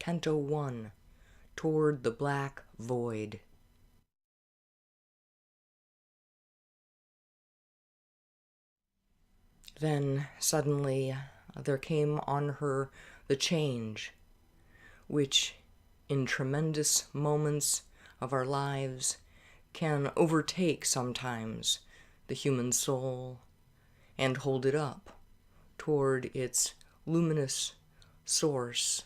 Canto 1, Toward the Black Void. Then, suddenly, there came on her the change, which, in tremendous moments of our lives, can overtake sometimes the human soul and hold it up toward its luminous source.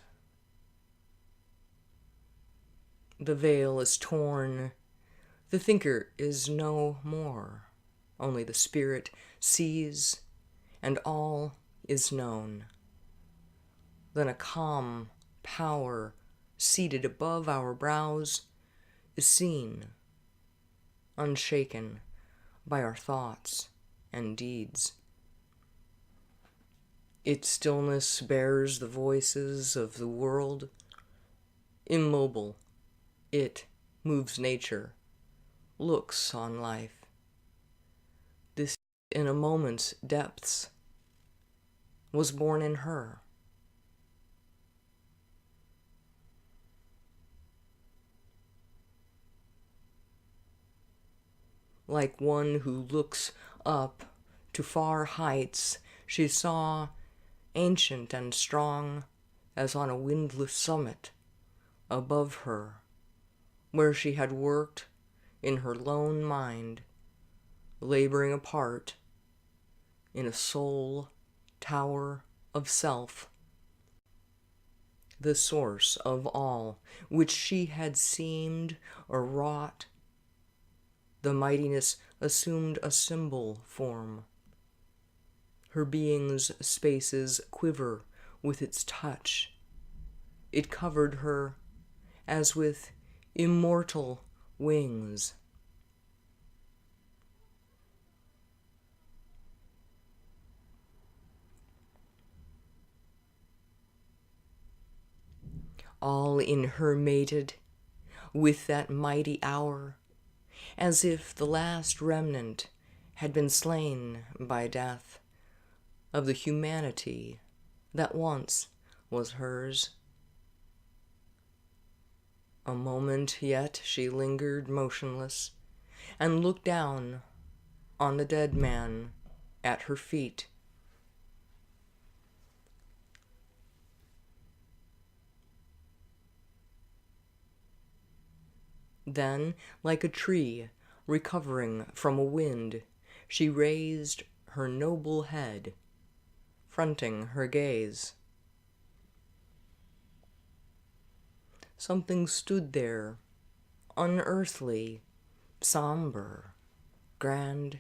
The veil is torn, the thinker is no more, only the spirit sees, and all is known. Then a calm power seated above our brows is seen, unshaken by our thoughts and deeds. Its stillness bears the voices of the world. Immobile, it moves nature, looks on life. This, in a moment's depths, was born in her. Like one who looks up to far heights, she saw, ancient and strong, as on a windless summit, above her, where she had worked in her lone mind, laboring apart in a soul tower of self, the source of all which she had seemed or wrought. The mightiness assumed a symbol form. Her being's spaces quiver with its touch. It covered her as with immortal wings. All in her mated with that mighty hour, as if the last remnant had been slain by death of the humanity that once was hers. A moment yet she lingered motionless and looked down on the dead man at her feet. Then, like a tree recovering from a wind, she raised her noble head, fronting her gaze. Something stood there, unearthly, somber, grand,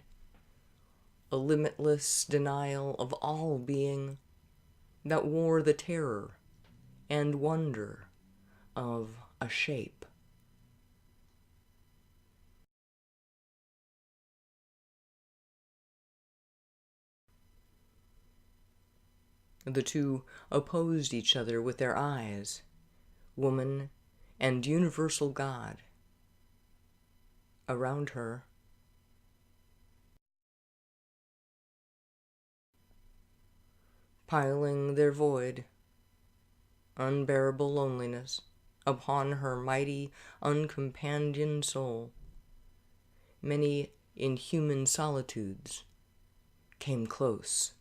a limitless denial of all being that wore the terror and wonder of a shape. The two opposed each other with their eyes, woman and universal God. Around her, piling their void, unbearable loneliness upon her mighty, uncompanioned soul, many inhuman solitudes came close.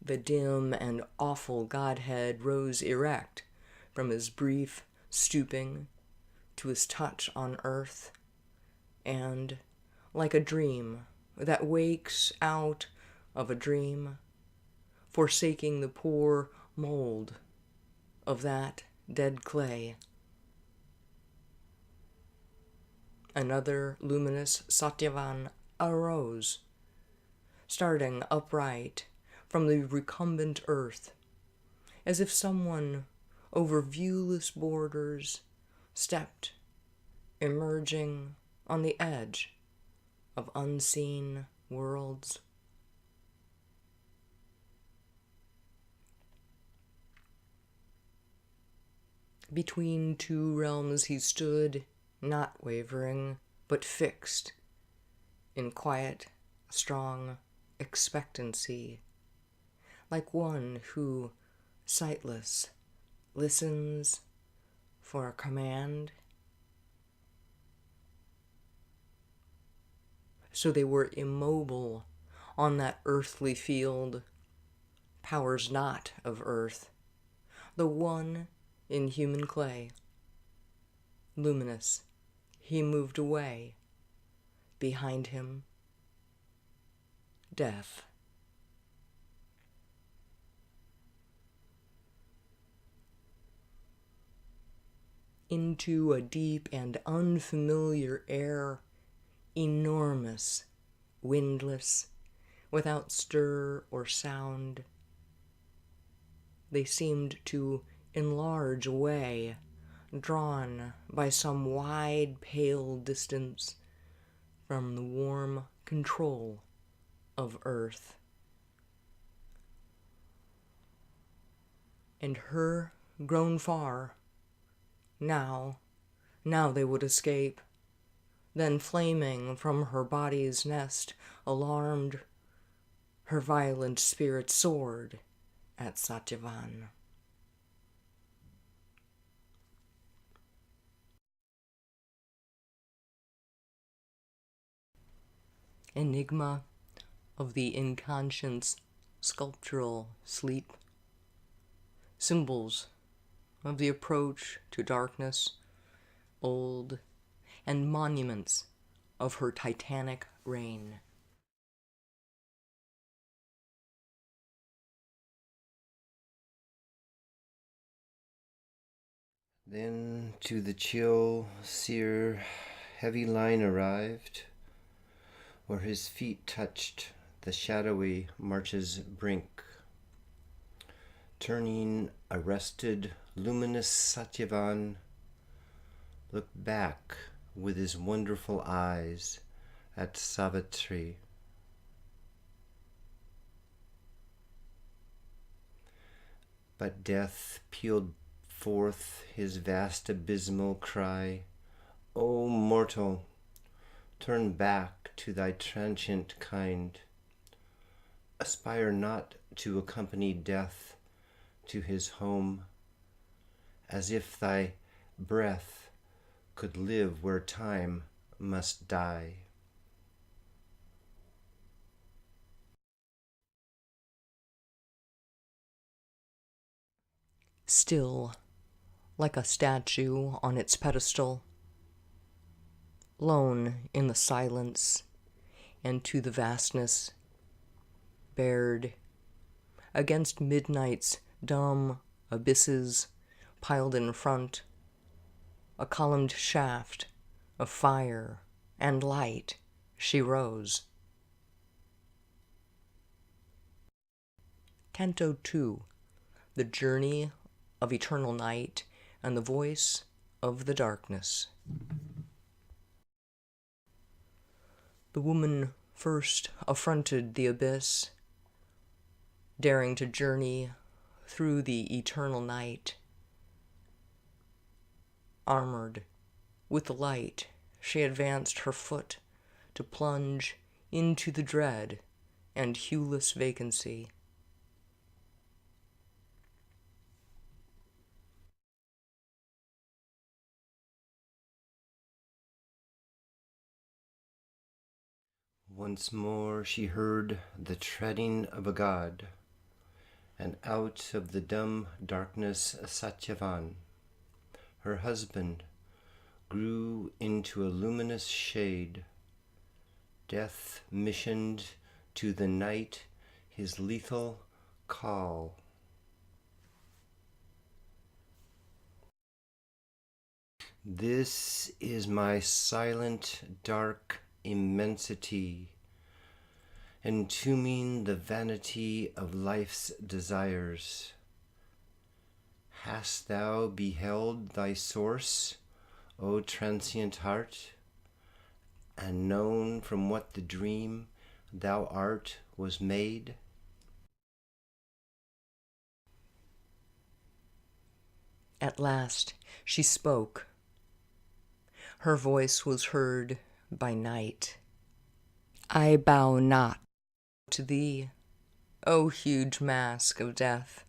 The dim and awful Godhead rose erect from his brief stooping to his touch on earth, and, like a dream that wakes out of a dream, forsaking the poor mold of that dead clay, another luminous Satyavan arose, starting upright from the recumbent earth, as if someone over viewless borders stepped, emerging on the edge of unseen worlds. Between two realms he stood, not wavering, but fixed, in quiet, strong expectancy, like one who, sightless, listens for a command. So they were immobile on that earthly field, powers not of earth, the one in human clay. Luminous, he moved away. Behind him, death. Into a deep and unfamiliar air, enormous, windless, without stir or sound. They seemed to enlarge away, drawn by some wide, pale distance from the warm control of earth. And her grown far, now they would escape. Then flaming from her body's nest, alarmed, her violent spirit soared at Satyavan. Enigma of the inconscious sculptural sleep. Symbols of the approach to darkness, old, and monuments of her titanic reign. Then to the chill, sere, heavy line arrived, where his feet touched the shadowy march's brink. Turning arrested, luminous Satyavan looked back with his wonderful eyes at Savitri. But death pealed forth his vast abysmal cry, O mortal, turn back to thy transient kind. Aspire not to accompany death to his home, as if thy breath could live where time must die. Still, like a statue on its pedestal, lone in the silence and to the vastness, bared against midnight's dumb abysses piled in front, a columned shaft of fire and light, she rose. Canto 2, The Journey of Eternal Night and the Voice of the Darkness. The woman first affronted the abyss, daring to journey through the eternal night. Armored with the light, she advanced her foot to plunge into the dread and hueless vacancy. Once more she heard the treading of a god, and out of the dumb darkness Satyavan, her husband, grew into a luminous shade. Death missioned to the night his lethal call. This is my silent, dark immensity, entombing the vanity of life's desires. Hast thou beheld thy source, O transient heart, and known from what the dream thou art was made? At last she spoke. Her voice was heard by night, I bow not to thee, O huge mask of death,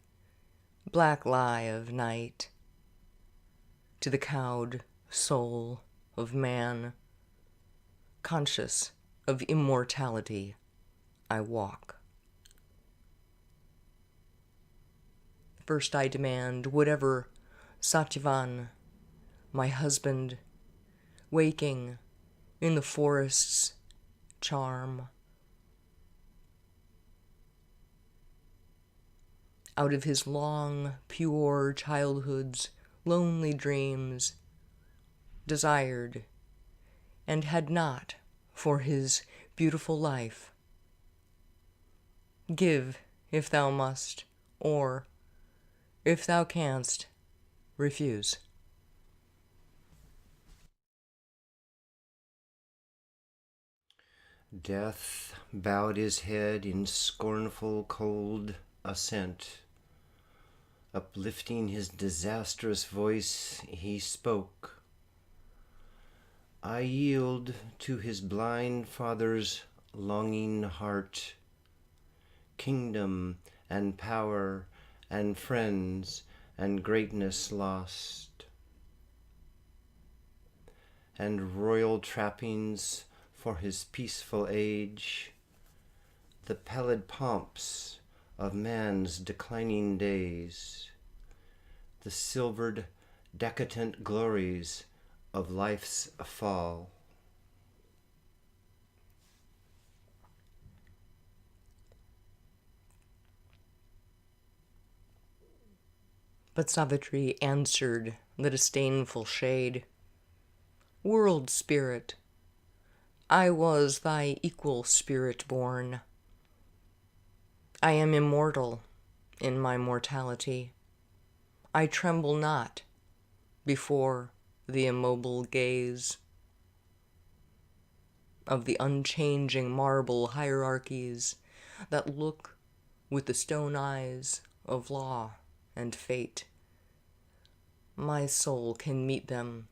black lie of night. To the cowed soul of man, conscious of immortality, I walk. First I demand whatever Satyavan, my husband, waking in the forest's charm, out of his long, pure childhood's lonely dreams, desired and had not for his beautiful life. Give if thou must, or, if thou canst, refuse. Death bowed his head in scornful cold assent. Uplifting his disastrous voice, he spoke. I yield to his blind father's longing heart, kingdom and power and friends and greatness lost, and royal trappings for his peaceful age, the pallid pomps of man's declining days, the silvered decadent glories of life's fall. But Savitri answered the disdainful shade, World spirit, I was thy equal spirit born. I am immortal in my mortality. I tremble not before the immobile gaze of the unchanging marble hierarchies that look with the stone eyes of law and fate. My soul can meet them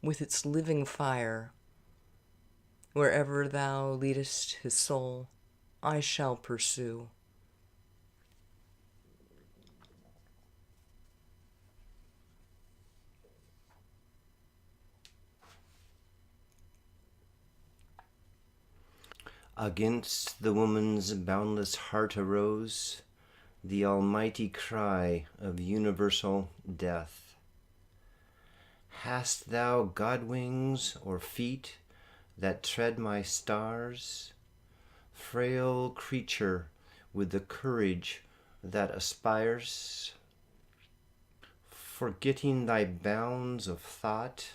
with its living fire. Wherever thou leadest his soul, I shall pursue. Against the woman's boundless heart arose the almighty cry of universal death. Hast thou god wings or feet that tread my stars? Frail creature with the courage that aspires? Forgetting thy bounds of thought,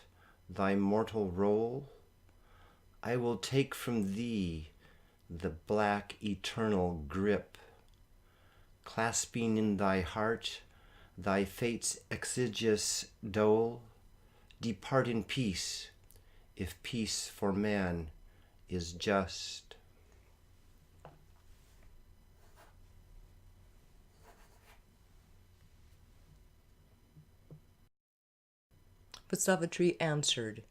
thy mortal role, I will take from thee the black eternal grip, clasping in thy heart thy fate's exiguous dole. Depart in peace, if peace for man is just. But Savitri answered,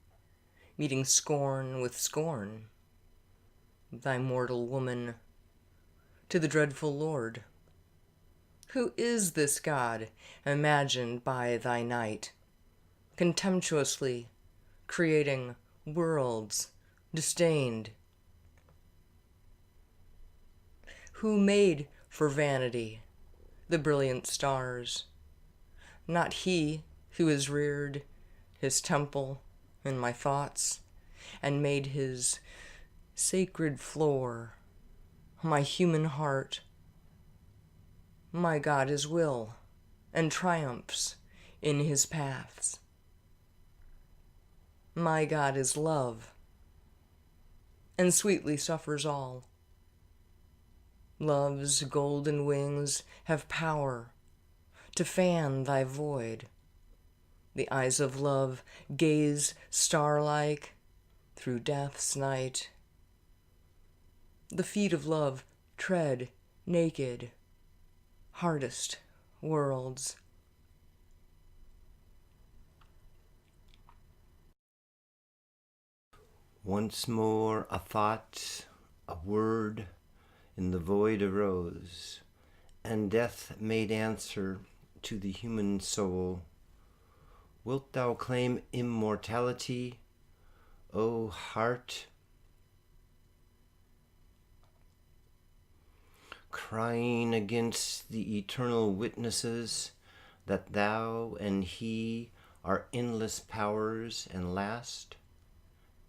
meeting scorn with scorn, Thy mortal woman, to the dreadful Lord. Who is this God imagined by thy night, contemptuously creating worlds disdained? Who made for vanity the brilliant stars? Not he who has reared his temple in my thoughts and made his sacred floor my human heart. My God is will and triumphs in his paths. My God is love and sweetly suffers all. Love's golden wings have power to fan thy void. The eyes of love gaze star-like through death's night. The feet of love tread naked, hardest worlds. Once more a thought A word in the void arose, and death made answer to the human soul. Wilt thou claim immortality, O heart? Crying against the eternal witnesses that thou and he are endless powers and last?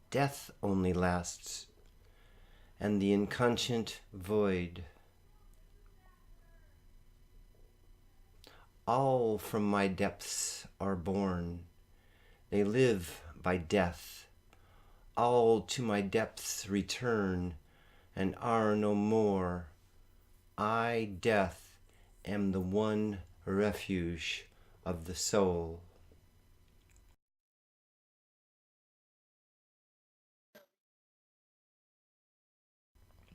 Death only lasts, and the inconscient void. All from my depths are born. They live by death. All to my depths return and are no more. I, death, am the one refuge of the soul.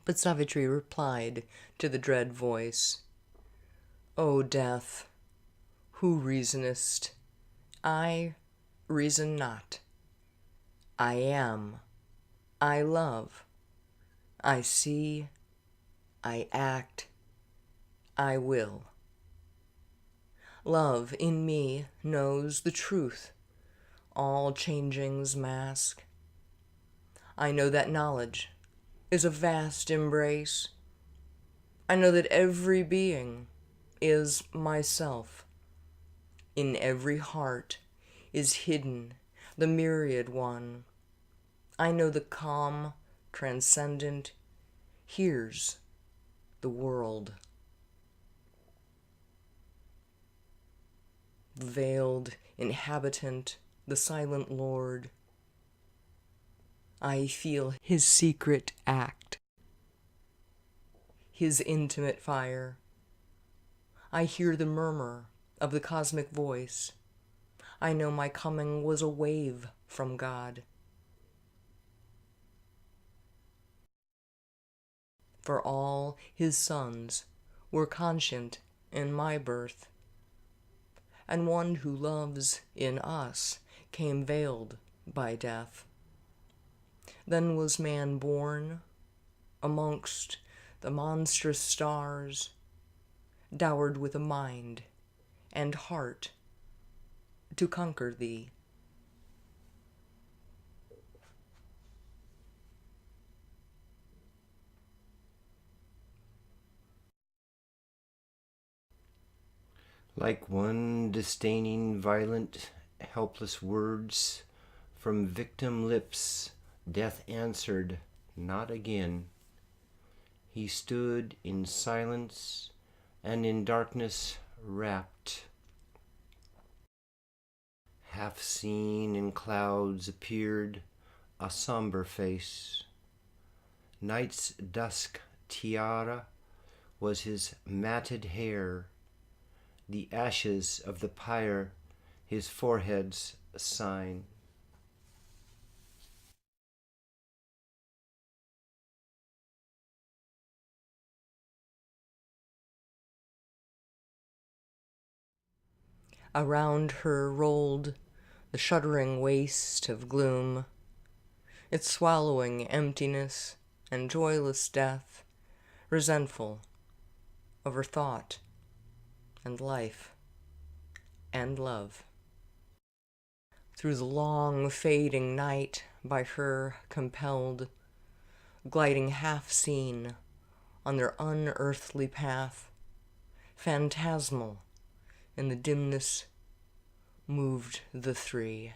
But Savitri replied to the dread voice, O death, who reasonest, I reason not. I am, I love, I see, I act, I will. Love in me knows the truth all changings mask. I know that knowledge is a vast embrace. I know that every being is myself. In every heart is hidden the myriad one. I know the calm, transcendent, hears the world. The veiled inhabitant, the silent Lord. I feel his secret act, his intimate fire. I hear the murmur of the cosmic voice. I know my coming was a wave from God. For all his sons were conscient in my birth, and one who loves in us came veiled by death. Then was man born amongst the monstrous stars, dowered with a mind and heart to conquer thee. Like one disdaining violent, helpless words from victim lips, death answered not again. He stood in silence and in darkness wrapped. Half seen in clouds appeared a somber face. Night's dusk tiara was his matted hair, the ashes of the pyre his forehead's sign. Around her rolled the shuddering waste of gloom, its swallowing emptiness and joyless death, resentful over thought and life and love. Through the long fading night by her compelled, gliding half seen on their unearthly path, phantasmal in the dimness moved the three.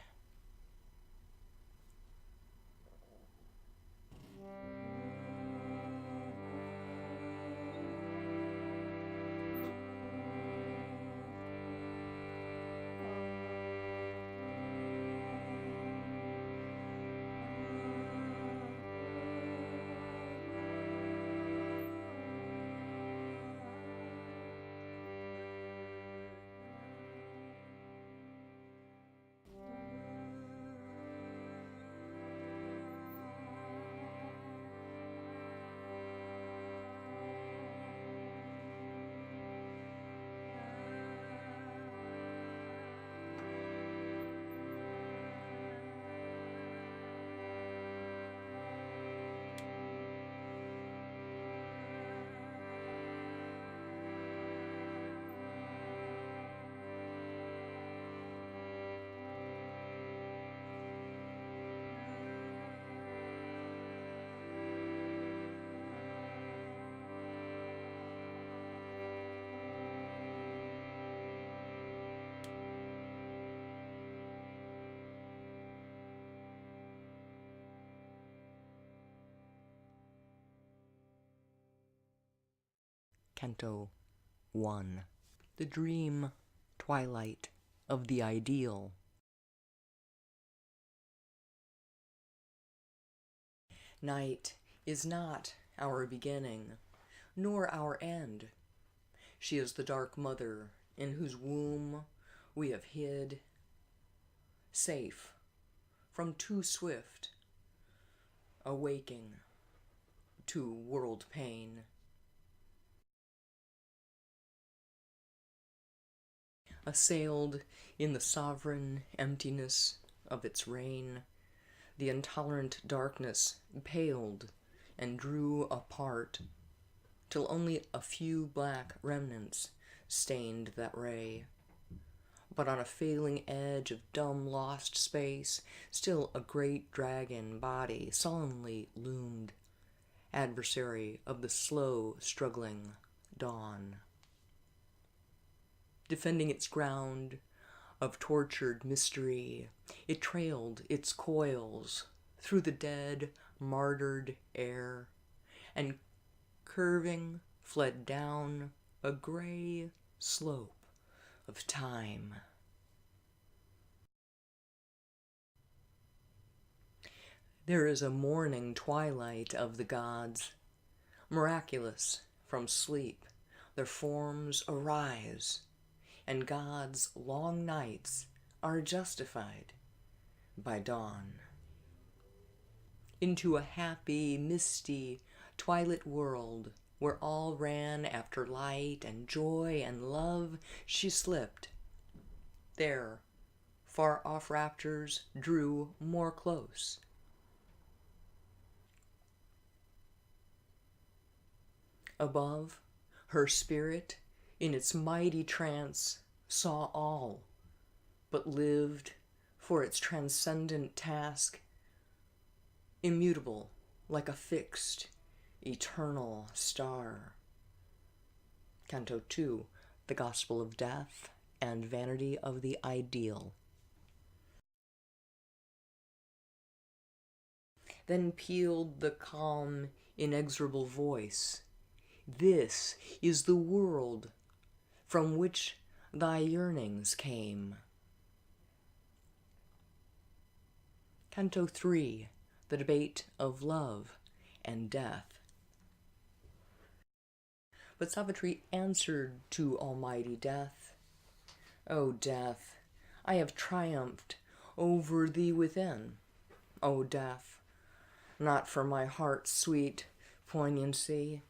Canto 1. The dream twilight of the ideal. Night is not our beginning, nor our end. She is the dark mother in whose womb we have hid, safe from too swift awaking to world pain. Assailed in the sovereign emptiness of its reign, the intolerant darkness paled and drew apart, till only a few black remnants stained that ray. But on a failing edge of dumb lost space, still a great dragon body sullenly loomed, adversary of the slow struggling dawn. Defending its ground of tortured mystery, it trailed its coils through the dead, martyred air, and curving fled down a gray slope of time. There is a morning twilight of the gods, miraculous from sleep, their forms arise, and God's long nights are justified by dawn. Into a happy, misty, twilit world where all ran after light and joy and love, she slipped. There, far-off raptors drew more close. Above, her spirit, in its mighty trance, saw all, but lived for its transcendent task, immutable like a fixed, eternal star. Canto 2, The Gospel of Death and Vanity of the Ideal. Then pealed the calm, inexorable voice, "This is the world from which thy yearnings came." Canto 3, The Debate of Love and Death. But Savitri answered to almighty Death, "O Death, I have triumphed over thee within. O Death, not for my heart's sweet poignancy,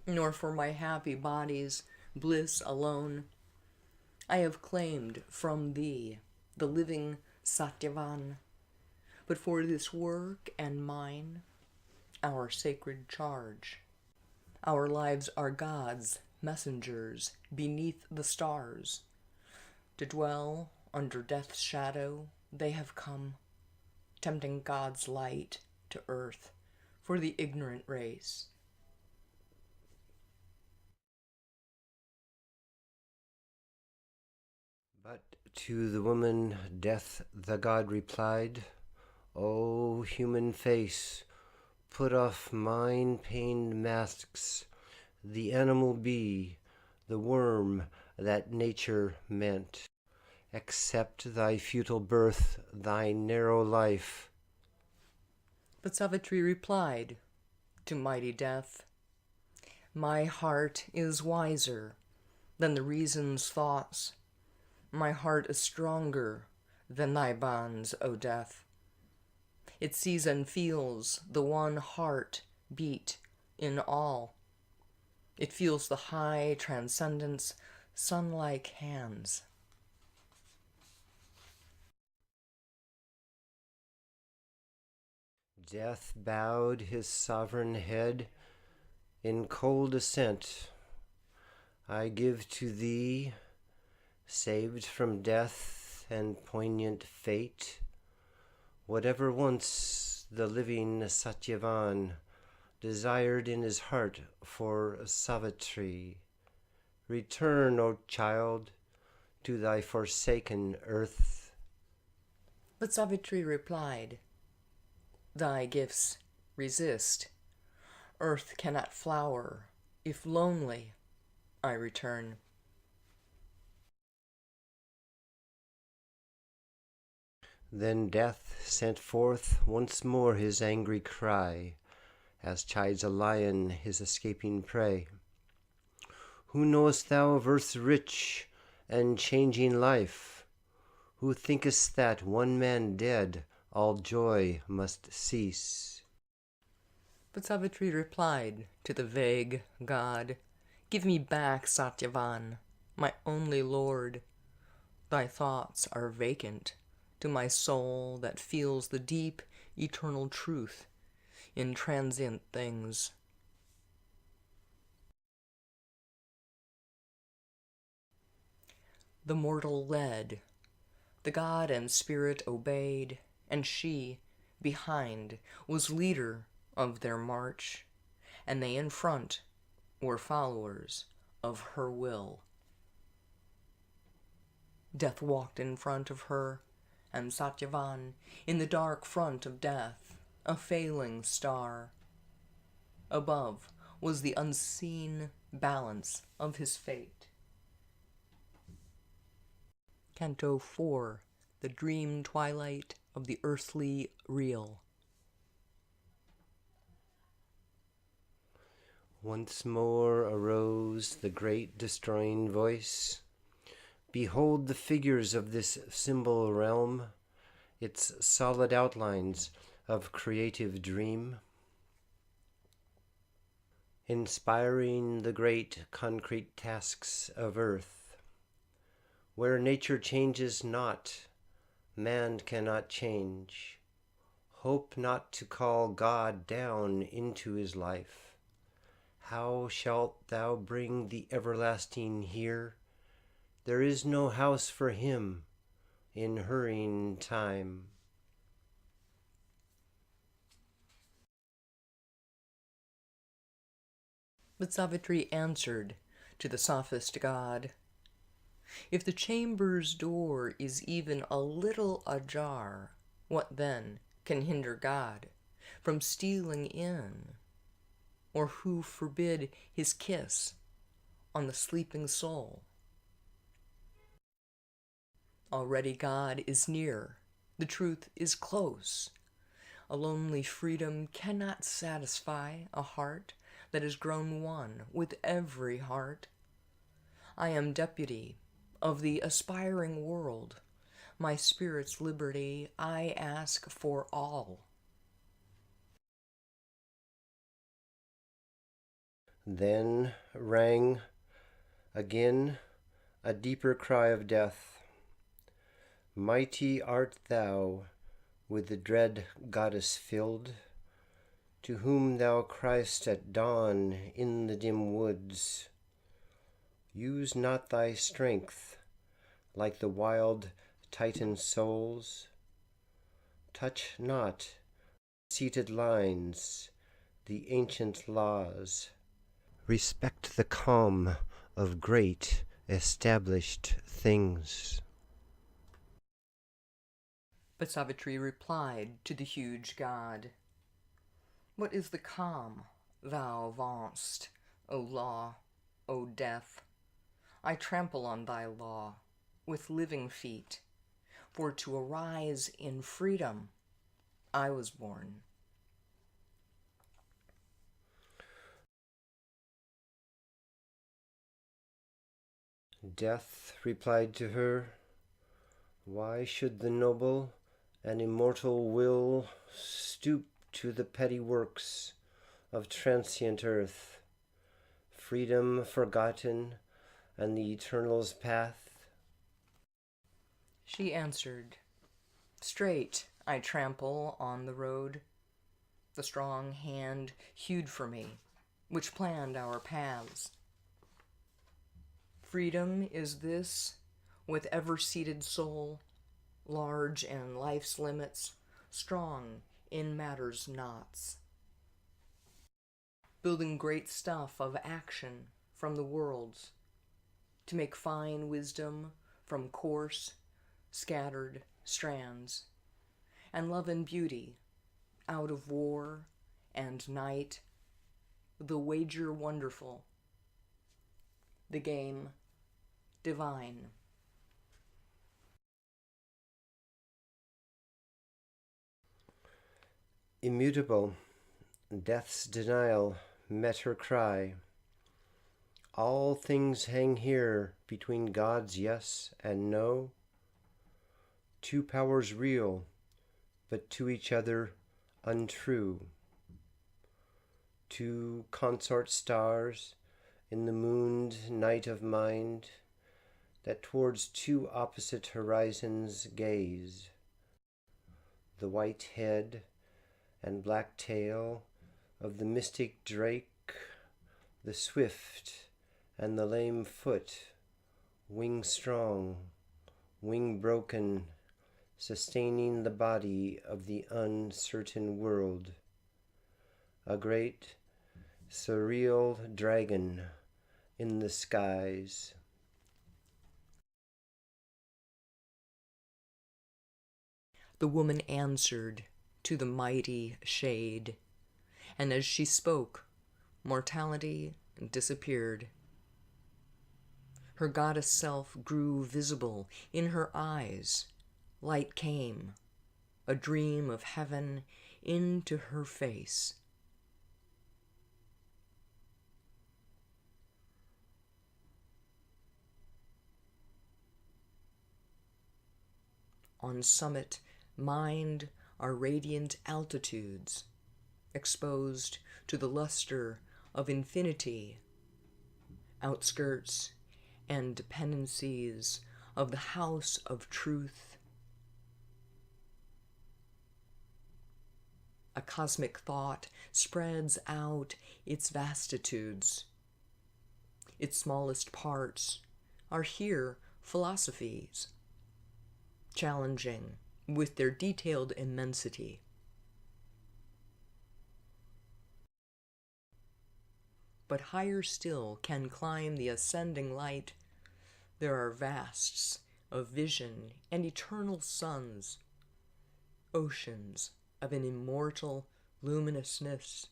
nor for my happy body's bliss alone. I have claimed from thee the living Satyavan, but for this work and mine, our sacred charge. Our lives are God's messengers beneath the stars. To dwell under death's shadow they have come, tempting God's light to earth for the ignorant race." But to the woman Death the god replied, "O human face, put off mine pained masks, the animal bee, the worm that nature meant. Accept thy futile birth, thy narrow life." But Savitri replied to mighty Death, "My heart is wiser than the reason's thoughts. My heart is stronger than thy bonds, O Death. It sees and feels the one heart beat in all. It feels the high transcendence, sun-like hands." Death bowed his sovereign head in cold assent. "I give to thee, saved from death and poignant fate, whatever once the living Satyavan desired in his heart for Savitri. Return, O child, to thy forsaken earth." But Savitri replied, "Thy gifts resist. Earth cannot flower if lonely I return. Then Death sent forth once more his angry cry, as chides a lion his escaping prey. Who knowest thou of earth's rich and changing life? Who thinkest that, one man dead, all joy must cease? But Savitri replied to the vague god, "Give me back, Satyavan, my only lord. Thy thoughts are vacant to my soul that feels the deep, eternal truth in transient things." The mortal led, the god and spirit obeyed, and she, behind, was leader of their march, and they in front were followers of her will. Death walked in front of her, and Satyavan in the dark front of death, a failing star. Above was the unseen balance of his fate. Canto 4, the dream twilight of the earthly real. Once more arose the great destroying voice. Behold the figures of this symbol realm, its solid outlines of creative dream, inspiring the great concrete tasks of earth. Where nature changes not, man cannot change. Hope not to call God down into his life. How shalt thou bring the everlasting here? There is no house for him in hurrying time. But Savitri answered to the sophist god, "If the chamber's door is even a little ajar, what then can hinder God from stealing in? Or who forbid his kiss on the sleeping soul? Already God is near, the truth is close. A lonely freedom cannot satisfy a heart that has grown one with every heart. I am deputy of the aspiring world. My spirit's liberty I ask for all." Then rang again a deeper cry of death. Mighty art thou, with the dread goddess filled, to whom thou criest at dawn in the dim woods. Use not thy strength like the wild Titan souls. Touch not seated lines, the ancient laws. Respect the calm of great established things. But Savitri replied to the huge god, "What is the calm thou vaunt'st, O law, O death? I trample on thy law with living feet, for to arise in freedom I was born." Death replied to her, "Why should the noble and immortal will stoop to the petty works of transient earth, freedom forgotten and the eternal's path?" She answered, "Straight I trample on the road. The strong hand hewed for me, which planned our paths. Freedom is this, with ever-seated soul, large in life's limits, strong in matter's knots. Building great stuff of action from the worlds, to make fine wisdom from coarse, scattered strands, and love and beauty out of war and night the wager wonderful, the game divine. Immutable, death's denial met her cry. All things hang here between God's yes and no. Two powers real, but to each other untrue. Two consort stars in the mooned night of mind that towards two opposite horizons gaze. The white head and black tail of the mystic drake, the swift and the lame foot, wing strong, wing broken, sustaining the body of the uncertain world. A great, surreal dragon in the skies. The woman answered to the mighty shade, and as she spoke, mortality disappeared. Her goddess self grew visible in her eyes. Light came, a dream of heaven, into her face. On summit, mind are radiant altitudes, exposed to the luster of infinity, outskirts and dependencies of the house of truth. A cosmic thought spreads out its vastitudes. Its smallest parts are here philosophies, challenging with their detailed immensity. But higher still can climb the ascending light. There are vasts of vision and eternal suns, oceans of an immortal luminousness,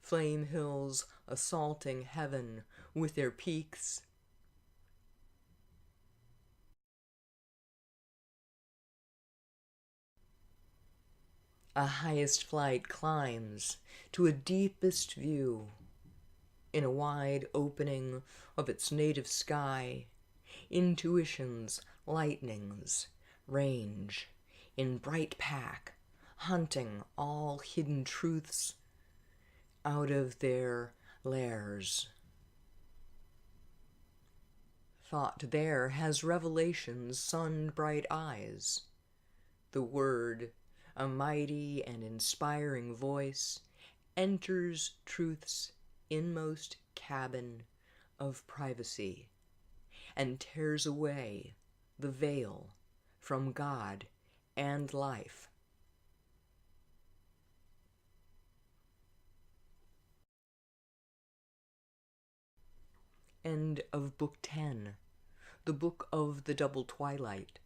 flame hills assaulting heaven with their peaks. A highest flight climbs to a deepest view. In a wide opening of its native sky, intuitions, lightnings, range in bright pack, hunting all hidden truths out of their lairs. Thought there has revelation's sun-bright eyes. The word, a mighty and inspiring voice, enters truth's inmost cabin of privacy and tears away the veil from God and life. End of Book 10, the book of the Double Twilight.